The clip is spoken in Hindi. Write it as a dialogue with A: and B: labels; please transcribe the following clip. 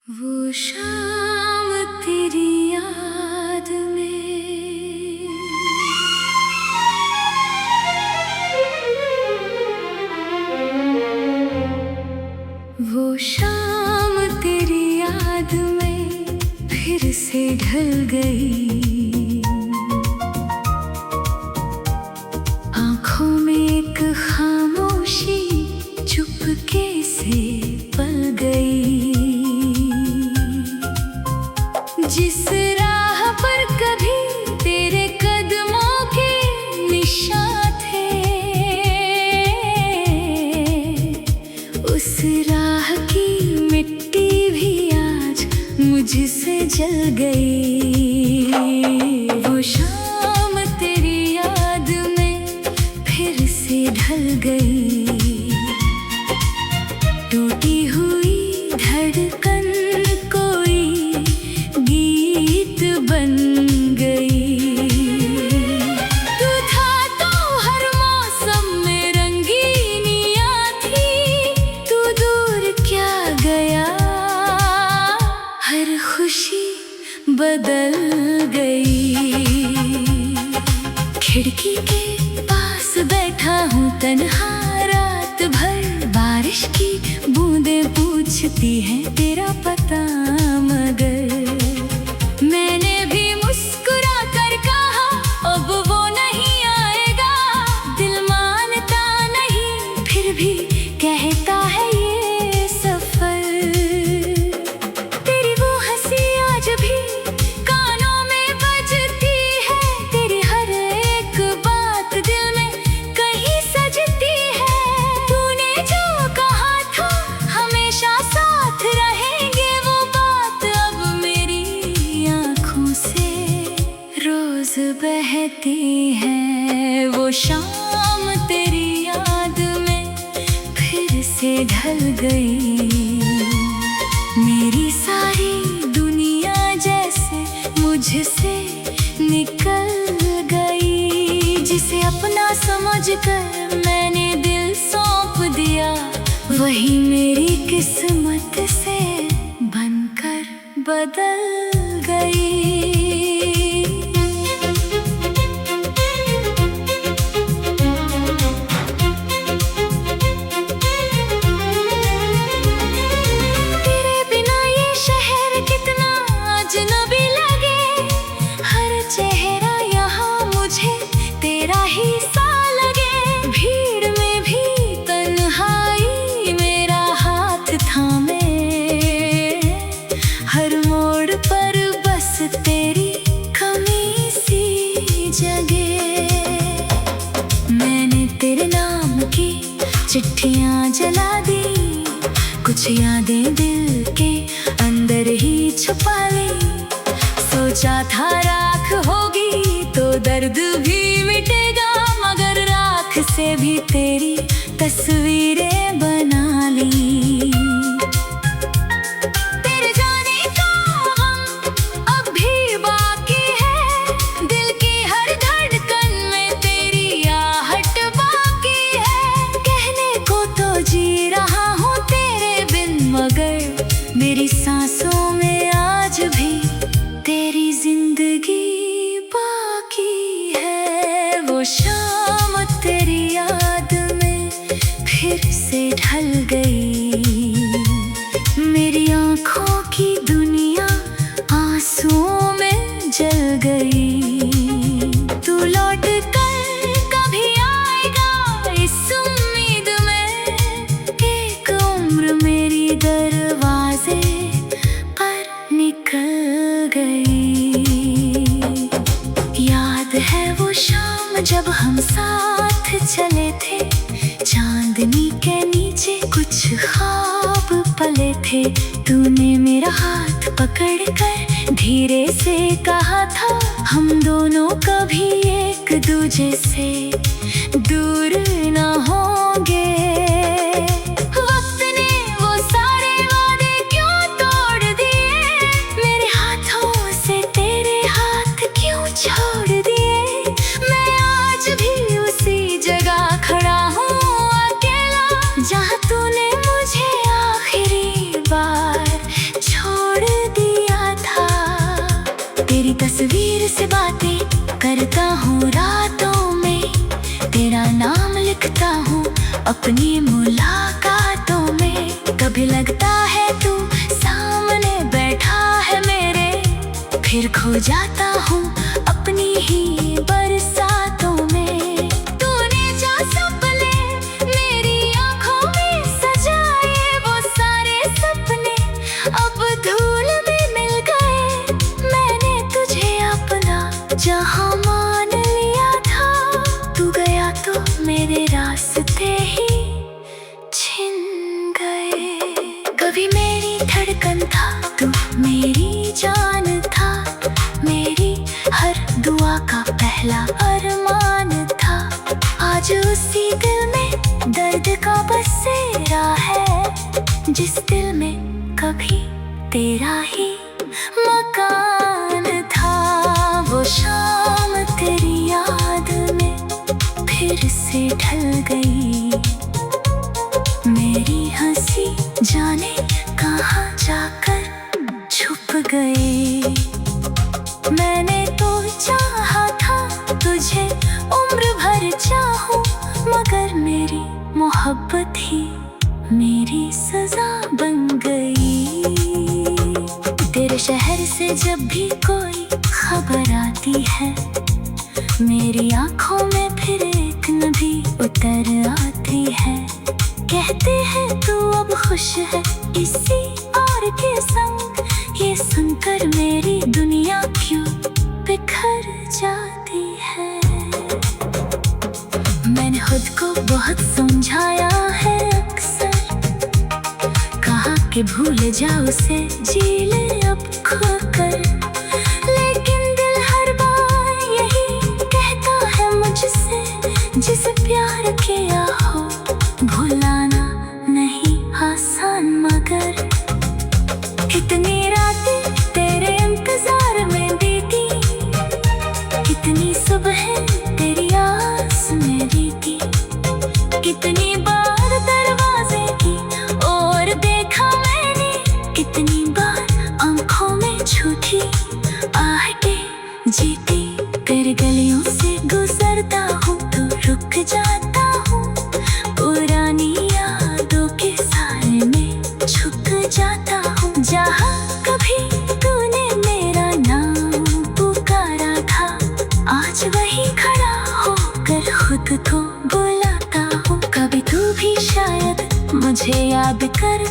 A: वो शाम तेरी याद में, वो शाम तेरी याद में फिर से ढल गई। आँखों में एक खामोशी चुपके से पल गई। जिस राह पर कभी तेरे कदमों के निशान थे, उस राह की मिट्टी भी आज मुझसे जल गई। वो शाम तेरी याद में फिर से ढल गई। टूटी हुई धड़कन कोई गीत बन गई। तू था तो हर मौसम में रंगीनियाँ थी, तू दूर क्या गया, हर खुशी बदल गई। खिड़की के पास बैठा हूँ तन्हा रात भर, बारिश की बूंदें पूछती हैं तेरा पता, मगर मैंने भी मुस्कुरा कर कहा अब वो नहीं आएगा। दिल मानता नहीं फिर भी कहता है ये सफर। तेरी वो हंसी आज भी कानों में बजती है, तेरी हर एक बात दिल में कहीं सजती है। तूने जो कहा था हमेशा साथ रहेंगे, वो बात अब मेरी आँखों से रोज बहती है। वो शाम तेरी याद में फिर से ढल गई। मेरी सारी दुनिया जैसे मुझसे निकल गई। जिसे अपना समझकर मैंने दिल सौंप दिया, वही मेरी किस्मत से बनकर बदल गई। तेरे बिना ये शहर कितना अजनबी लगे, हर चेहरा यहाँ मुझे तेरा ही सा लगे। भीड़ में भी तन्हाई मेरा हाथ थामे, हर मोड़ पर बस तेरी कमी सी जगे। मैंने तेरे नाम की चिट्ठियाँ जला दी, कुछ यादें दिल के अंदर ही छुपा ली। सोचा था राख होगी तो दर्द भी मिटेगा, मगर राख से भी तेरी तस्वीरें बना ली। तेरे जाने का गम अब भी बाकी है, दिल की हर धड़कन में तेरी आहट बाकी है। कहने को तो जी रहा हूँ तेरे बिन, मगर मेरी सांसों में आज भी तेरी जिंदगी बाकी है। वो शाम तेरी याद में फिर से ढल गई। मेरी आँखों की दुनिया आंसुओं में जल गई। तू लौट कर कभी आएगा इस उम्मीद में, एक उम्र मेरी दरवाजे पर निकल गई। याद है वो शाम जब हम साथ चले थे, चांदनी के नीचे कुछ ख्वाब पले थे। तूने मेरा हाथ पकड़ कर धीरे से कहा था हम दोनों कभी एक दूजे से दूर ना होंगे। वक्त ने वो सारे वादे क्यों तोड़ दिए, मेरे हाथों से तेरे हाथ क्यों छोड़ दिए। मैं आज भी उसी जगह खड़ा हूँ अकेला, जहाँ तूने मुझे आखिरी बार छोड़ तस्वीर से बातें करता हूँ रातों में, तेरा नाम लिखता हूँ अपनी मुलाकातों में। कभी लगता है तू सामने बैठा है मेरे, फिर खो जाता हूँ अपनी ही बरसातों में। तूने जो सपने मेरी आँखों में सजाए, वो सारे सपने अब धूल में मिल गए। मैंने तुझे अपना जहाँ मान लिया था, तू गया तो मेरे रास्ते ही छिन गए। कभी मेरी धड़कन था, तू मेरी जान था, मेरी हर दुआ का पहला अरमान था। आज उसी दिल में दर्द का बसेरा है, जिस दिल में कभी तेरा ही मकान था। वो शाम तेरी याद में फिर से ढल गई, मेरी हंसी जाने कहाँ जाकर छुप गई। मैंने तो चाहा था तुझे उम्र भर चाहूं, मगर मेरी मोहब्बत ही मेरी सजा बन गई। तेरे शहर से जब भी कोई खबर आती है, मेरी आंखों में फिर एक नदी उतर आती है। कहते हैं तू अब खुश है किसी और के संग, ये सुनकर मेरी दुनिया क्यों बिखर जाती है। मैंने खुद को बहुत समझाया है अक्सर, कहा कि भूल जा उसे, जी ले अब खोकर। लेकिन दिल हर बार यही कहता है मुझसे, जिसे प्यार किया हो भुलाना नहीं आसान। मगर कितनी रातें तेरे इंतजार में बीती, कितनी सुबह तेरी आस में बीती, कितनी बार दरवाजे की ओर देखा मैंने, कितनी बार आंखों में झूठी आहटें जीती। तेरी गलियों से गुजरता हूँ तो रुक जाता हूँ, पुरानी यादों के साए में छुप जाता हूँ। जहाँ कभी तूने मेरा नाम पुकारा था, आज वही खड़ा होकर खुद को बुलाता हूँ। कभी तू भी शायद मुझे याद कर